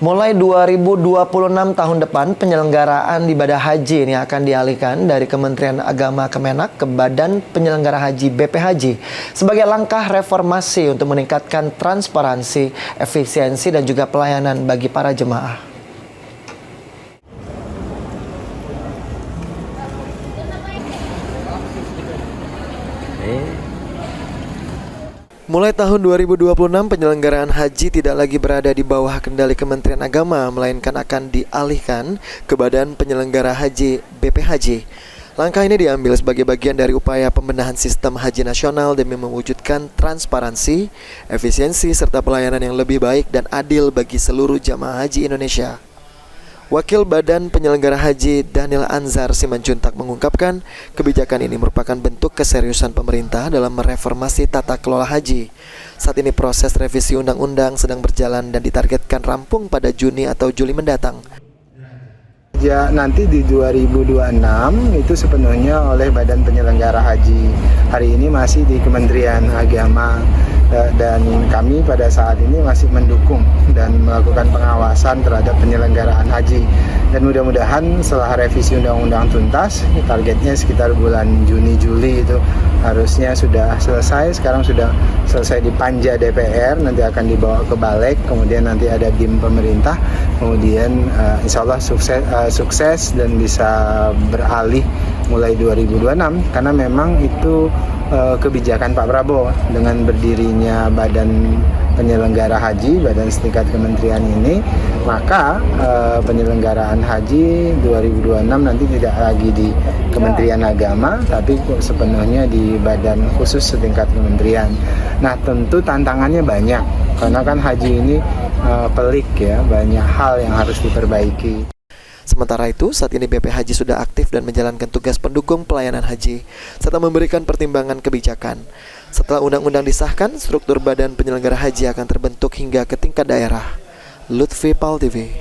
Mulai 2026 tahun depan, penyelenggaraan ibadah haji ini akan dialihkan dari Kementerian Agama Kemenak ke Badan Penyelenggara Haji BPHJ sebagai langkah reformasi untuk meningkatkan transparansi, efisiensi, dan juga pelayanan bagi para jemaah. Mulai tahun 2026, penyelenggaraan haji tidak lagi berada di bawah kendali Kementerian Agama, melainkan akan dialihkan ke Badan Penyelenggara Haji BPHJ. Langkah ini diambil sebagai bagian dari upaya pembenahan sistem haji nasional demi mewujudkan transparansi, efisiensi, serta pelayanan yang lebih baik dan adil bagi seluruh jamaah haji Indonesia. Wakil Badan Penyelenggara Haji Daniel Anzar Simanjuntak mengungkapkan kebijakan ini merupakan bentuk keseriusan pemerintah dalam mereformasi tata kelola haji. Saat ini proses revisi undang-undang sedang berjalan dan ditargetkan rampung pada Juni atau Juli mendatang. Ya, nanti di 2026 itu sepenuhnya oleh Badan Penyelenggara Haji. Hari ini masih di Kementerian Agama dan kami pada saat ini masih mendukung dan melakukan pengawasan terhadap penyelenggaraan haji. Dan mudah-mudahan setelah revisi undang-undang tuntas, targetnya sekitar bulan Juni-Juli itu harusnya sudah selesai. Sekarang sudah selesai di Panja DPR, nanti akan dibawa ke Balik, kemudian nanti ada BIM pemerintah, kemudian insya Allah sukses dan bisa beralih mulai 2026 karena memang itu kebijakan Pak Prabowo dengan berdirinya Badan Penyelenggara Haji, badan setingkat kementerian ini, maka penyelenggaraan haji 2026 nanti tidak lagi di Kementerian Agama, tapi sepenuhnya di badan khusus setingkat kementerian. Nah, tentu tantangannya banyak, karena kan haji ini pelik ya, banyak hal yang harus diperbaiki. Sementara itu, saat ini BPHJ sudah aktif dan menjalankan tugas pendukung pelayanan haji, serta memberikan pertimbangan kebijakan. Setelah undang-undang disahkan, struktur Badan Penyelenggara Haji akan terbentuk hingga ke tingkat daerah. Lutfi Pal TV.